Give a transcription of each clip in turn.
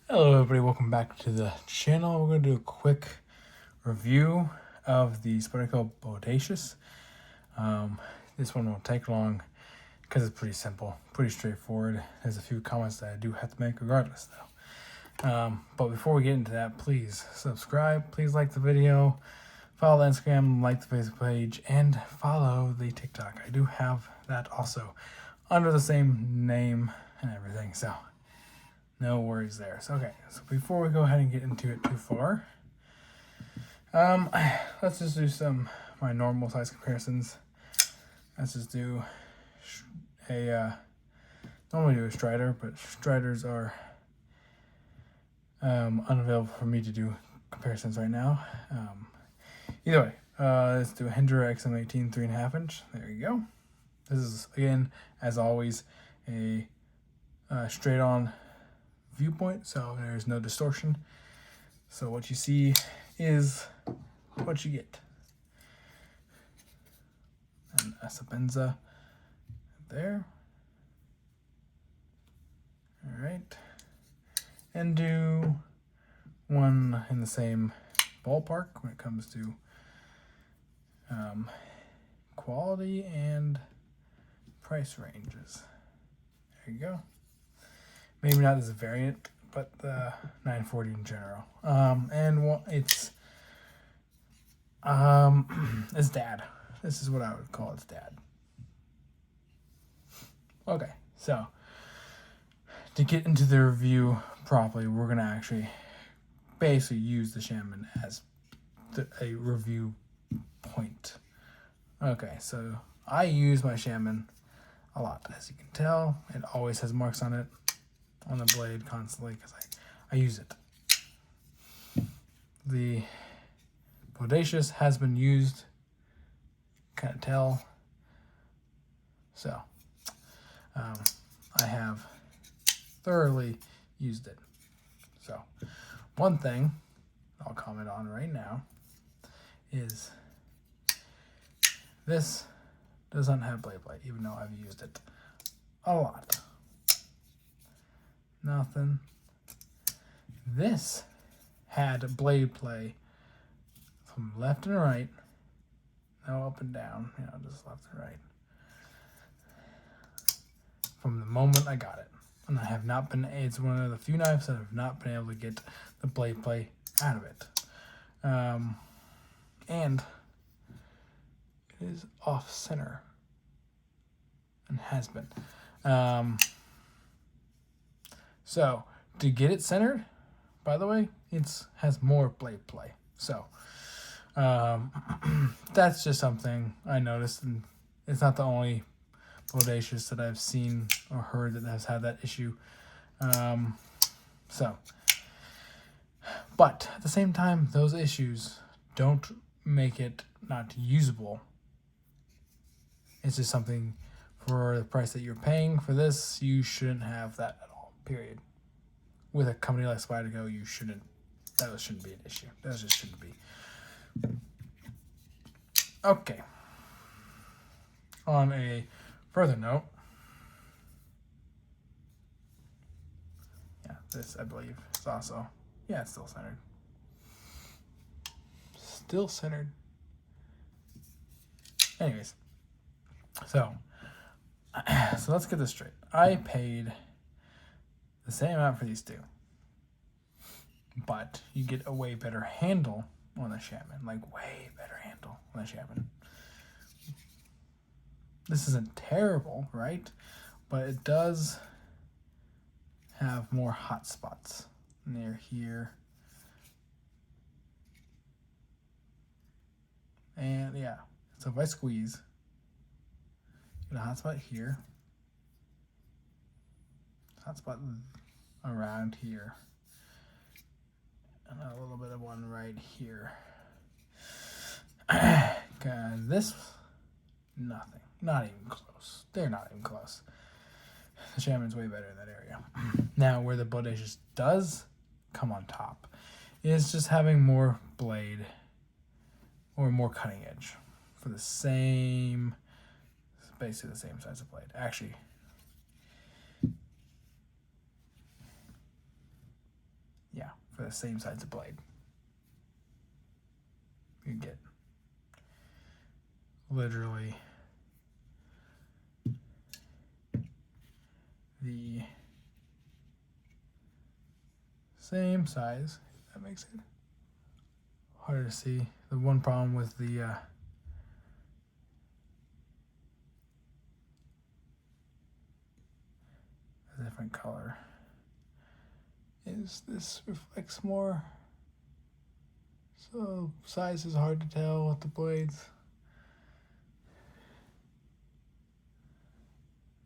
Hello everybody, welcome back to the channel. We're going to do a quick review of the Spyderco Bodacious. This one won't take long because it's pretty simple, pretty straightforward. There's a few comments that I do have to make regardless though. But before we get into that, please subscribe, please like the video, follow the Instagram, like the Facebook page, and follow the TikTok. I do have that also under the same name and everything, so no worries there. So, okay, so before we go ahead and get into it too far, let's just do my normal size comparisons. Let's just do normally do a Strider, but Striders are unavailable for me to do comparisons right now. Either way, let's do a Hendra XM18 3.5 inch. There you go. This is, again, as always, a straight on viewpoint, so there's no distortion. So what you see is what you get. And a Sapenza there. All right. And do one in the same ballpark when it comes to quality and price ranges. There you go. Maybe not this variant, but the 940 in general. And it's dad. This is what I would call its dad. Okay, so to get into the review properly, we're gonna actually basically use the Shaman as a review point. Okay, so I use my Shaman a lot, as you can tell. It always has marks on it, on the blade constantly, because I use it. The Bodacious has been used, kind of tell. So I have thoroughly used it. So one thing I'll comment on right now is this doesn't have blade play, even though I've used it a lot. Nothing. This had blade play from left and right, no up and down, just left and right, from the moment I got it. And I have not been, it's one of the few knives that have not been able to get the blade play out of it. And it is off center, and has been. So to get it centered, by the way, it has more blade play. So that's just something I noticed, and it's not the only Bodacious that I've seen or heard that has had that issue. But at the same time, those issues don't make it not usable. It's just something, for the price that you're paying for this, you shouldn't have that at all, period. With a company like Spyderco, that shouldn't be an issue. That just shouldn't be. Okay. On a further note, this, I believe, is also, it's still centered. Still centered. Anyways, so let's get this straight. I paid the same amount for these two, but you get a way better handle on the Shaman, like way better handle on the Shaman. This isn't terrible, right? But it does have more hot spots near here. And so if I squeeze, get a hot spot here, hot spot around here, and a little bit of one right here. This, nothing. Not even close. They're not even close. The Shaman's way better in that area. Now, where the Bodacious does come on top is just having more blade or more cutting edge for the same, basically the same size of blade. Actually, yeah, for the same size of blade, you get literally the same size. That makes it harder to see. The one problem with the a different color is this reflects more, so size is hard to tell with the blades.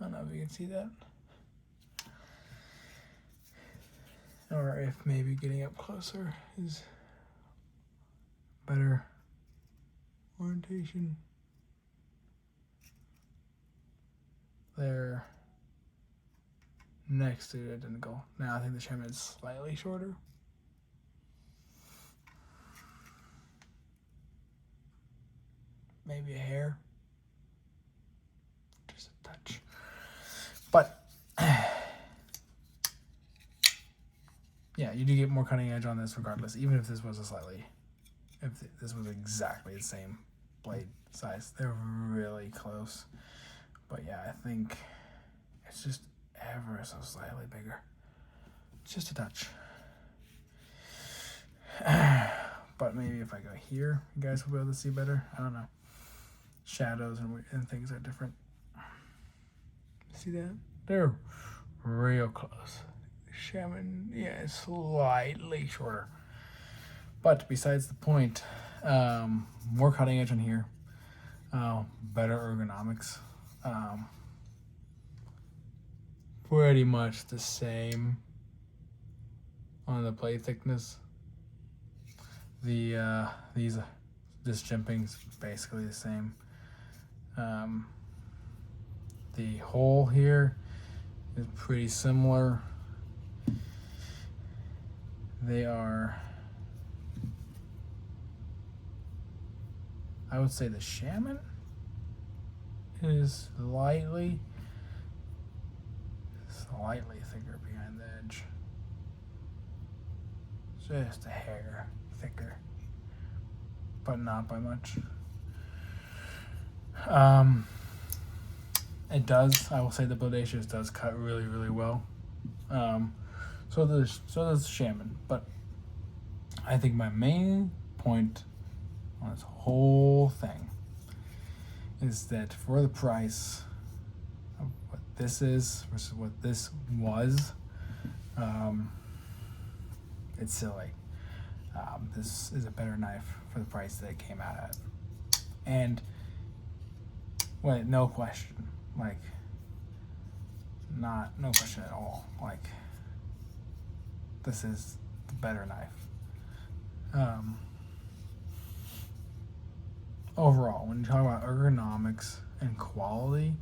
I don't know if you can see that, or if maybe getting up closer is better orientation. They're next to identical. Now I think the shaman is slightly shorter. Maybe a hair. Just a touch. But yeah, you do get more cutting edge on this regardless, even if this was if this was exactly the same blade size. They're really close. But yeah, I think it's just ever so slightly bigger. Just a touch. But maybe if I go here, you guys will be able to see better. I don't know. Shadows and things are different. See that? They're real close. Shaman, yeah, is slightly shorter. But besides the point, more cutting edge on here. Better ergonomics. Pretty much the same on the plate thickness. This jimping's basically the same. The hole here is pretty similar. They are, I would say the shaman is slightly thicker behind the edge. Just a hair thicker, but not by much. It does, I will say the Bodacious does cut really, really well. So does the shaman. But I think my main point on this whole thing is that for the price of what this is versus what this was, it's silly. This is a better knife for the price that it came out at. And wait, no question. Like, no question at all. Like, this is the better knife. Overall, when you talk about ergonomics and quality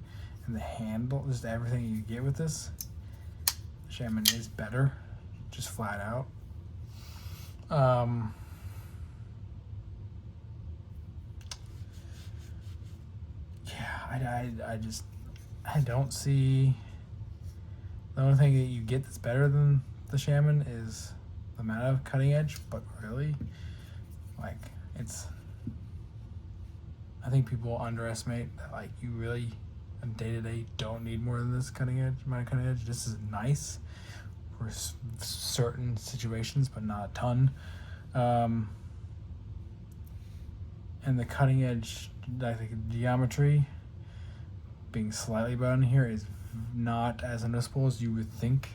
and the handle, just everything you get with this, Shaman is better, just flat out. I don't see, the only thing that you get that's better than the Shaman is the amount of cutting edge, but really, like, I think people underestimate that, like, you really, on day-to-day, don't need more than this amount of cutting edge. This is nice for certain situations, but not a ton. And the cutting edge, I think, geometry being slightly better in here is not as noticeable as you would think.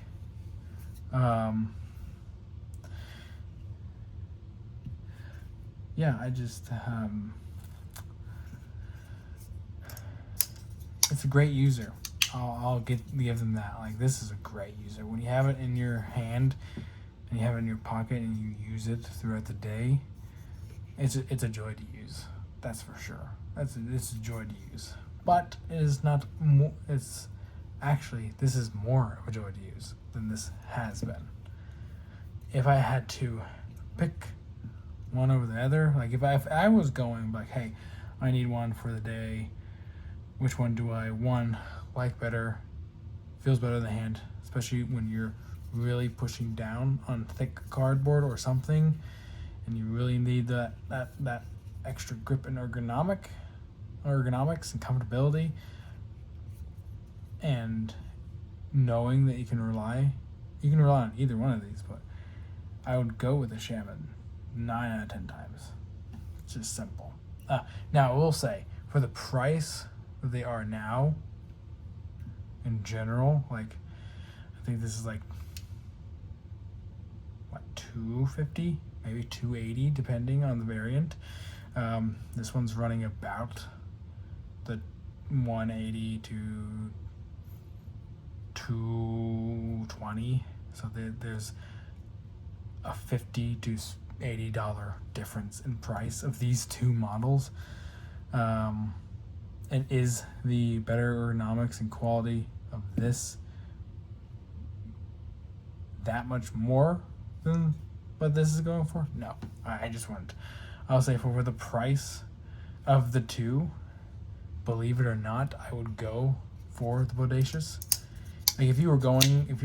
Yeah, I just, it's a great user. I'll give them that. Like, this is a great user. When you have it in your hand and you have it in your pocket and you use it throughout the day, it's a joy to use. That's for sure. It's a joy to use. But it is not more. It's actually, this is more of a joy to use than this has been. If I had to pick one over the other, like if I was going like, hey, I need one for the day, which one do I like better, feels better in the hand, especially when you're really pushing down on thick cardboard or something, and you really need that extra grip and ergonomics and comfortability, and knowing that you can rely on either one of these, but I would go with the Shaman 9 out of 10 times. It's just simple. Now I will say, for the price that they are now, in general, like, I think this is like, what, $250, maybe $280, depending on the variant. This one's running about the $180 to $220, so there's a $50 to $80 difference in price of these two models. And is the better ergonomics and quality of this that much more than what this is going for? No, I just wouldn't. I'll say for the price of the two, believe it or not, I would go for the Bodacious. Like, if you're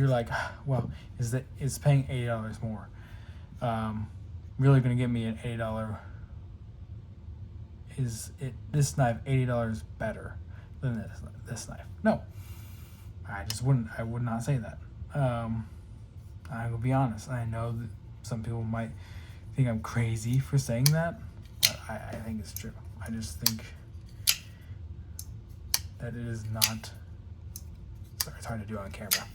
like, well, it's paying $80 more, really gonna get me an $80? Is this knife $80 better than this knife? No, I would not say that. I will be honest. I know that some people might think I'm crazy for saying that, but I think it's true. I just think that it is not. Sorry, it's hard to do on camera.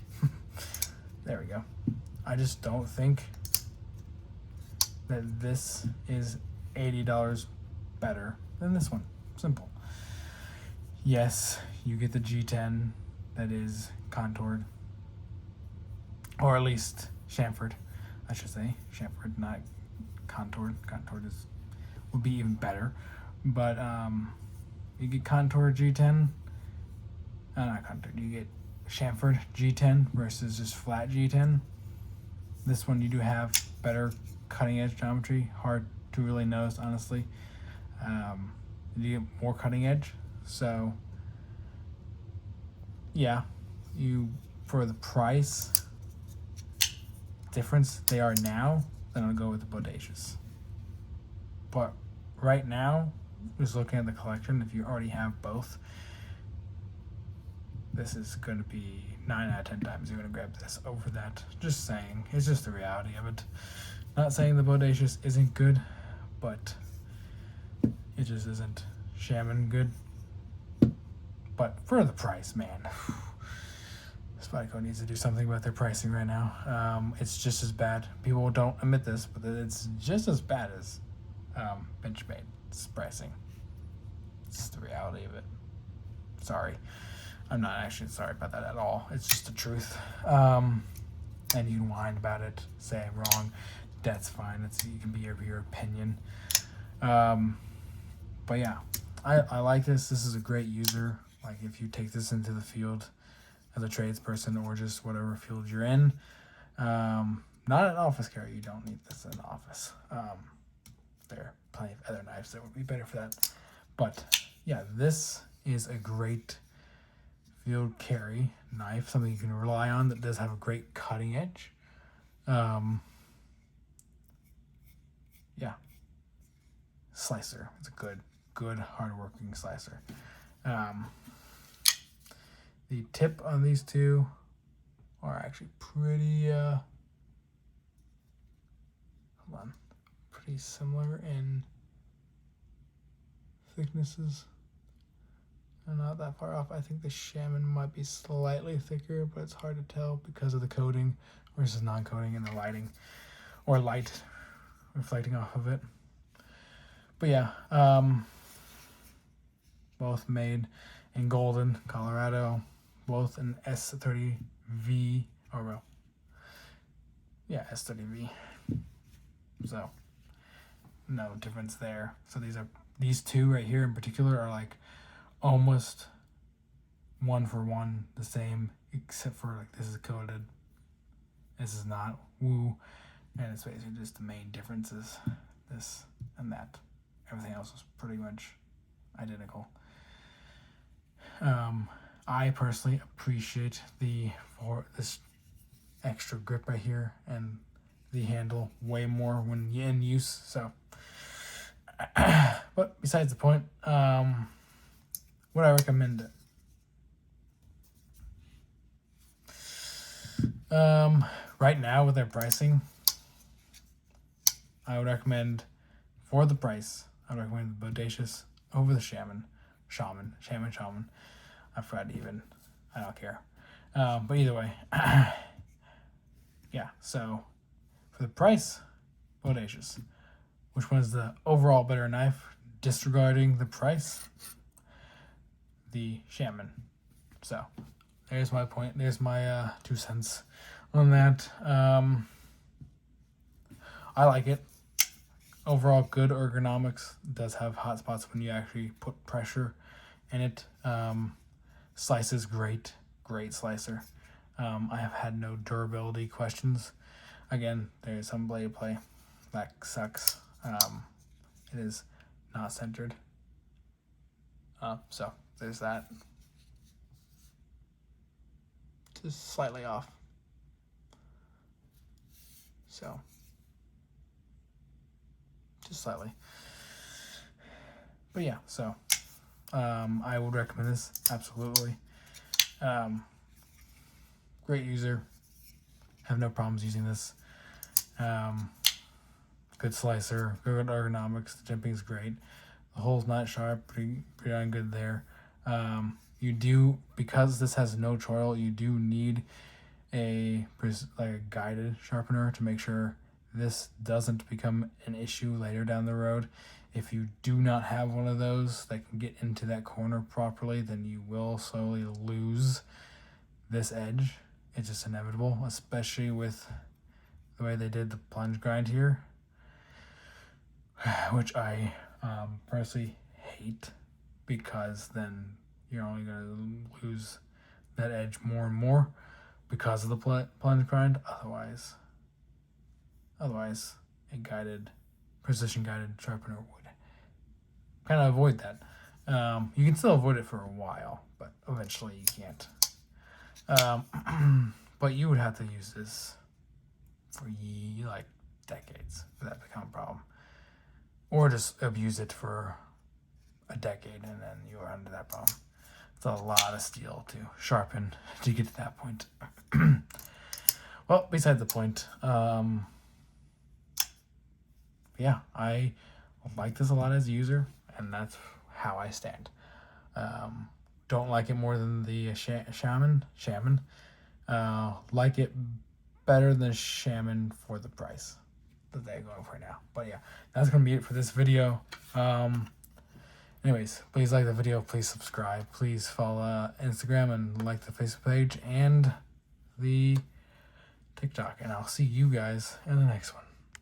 There we go. I just don't think that this is $80 better than this one. Simple. Yes, you get the G10 that is contoured, or at least chamfered, I should say. Chamfered, not contoured. Contoured would be even better. But you get contoured G10. Not contoured. You get chamfered G10 versus just flat G10. This one you do have better cutting edge geometry. Hard to really notice, honestly. You get more cutting edge. So yeah, for the price difference they are now, then I'll go with the Bodacious. But right now, just looking at the collection, if you already have both, this is going to be 9 out of 10 times you're going to grab this over that. Just saying. It's just the reality of it. Not saying the Bodacious isn't good, but it just isn't Shaman good. But for the price, man, Spyderco needs to do something about their pricing right now. It's just as bad. People don't admit this, but it's just as bad as Benchmade's pricing. It's just the reality of it. Sorry. I'm not actually sorry about that at all. It's just the truth. And you can whine about it, say I'm wrong. That's fine. You can be your opinion. But yeah, I like this. This is a great user. Like, if you take this into the field as a tradesperson or just whatever field you're in, not an office carry. You don't need this in the office. There are plenty of other knives that would be better for that. But yeah, this is a great field carry knife, something you can rely on that does have a great cutting edge. Yeah, slicer. It's a good hard-working slicer. The tip on these two are actually pretty pretty similar in thicknesses. They're not that far off. I think the Shaman might be slightly thicker, but it's hard to tell because of the coating versus non-coating and the lighting, or light reflecting off of it. But yeah, both made in Golden, Colorado, both in S30V, or well, yeah, S30V. So no difference there. So these two right here in particular are like almost one for one the same, except for like this is coated, this is not. Woo. And it's basically just the main differences, this and that. Everything else is pretty much identical. I personally appreciate this extra grip right here, and the handle way more when you're in use. So, but besides the point, would I recommend it? Right now with their pricing, I would recommend, for the price, I would recommend the Bodacious over the Shaman. I forgot even. I don't care. But either way, yeah. So for the price, Bodacious. Which one's the overall better knife? Disregarding the price, the Shaman. So there's my point. There's my 2 cents on that. I like it. Overall, good ergonomics. It does have hot spots when you actually put pressure in it. Slices great slicer. I have had no durability questions. Again, there's some blade play that sucks. It is not centered. So there's that. Just slightly off. So just slightly. But yeah, so I would recommend this, absolutely. Great user. Have no problems using this. Good slicer, good ergonomics. The jimping's great. The hole's not sharp, pretty darn good there. You do, because this has no choil, you do need a guided sharpener to make sure this doesn't become an issue later down the road. If you do not have one of those that can get into that corner properly, then you will slowly lose this edge. It's just inevitable, especially with the way they did the plunge grind here, which I personally hate, because then you're only going to lose that edge more and more because of the plunge grind. Otherwise, a precision guided sharpener would kind of avoid that. You can still avoid it for a while, but eventually you can't. But you would have to use this for decades for that to become a problem, or just abuse it for a decade and then you are under that problem. It's a lot of steel to sharpen to get to that point. Well, besides the point, yeah, I like this a lot as a user, and that's how I stand. Don't like it more than the Shaman. Like it better than Shaman for the price that they're going for now. But yeah, that's gonna be it for this video. Anyways, please like the video, please subscribe, please follow Instagram and like the Facebook page and the TikTok, and I'll see you guys in the next one.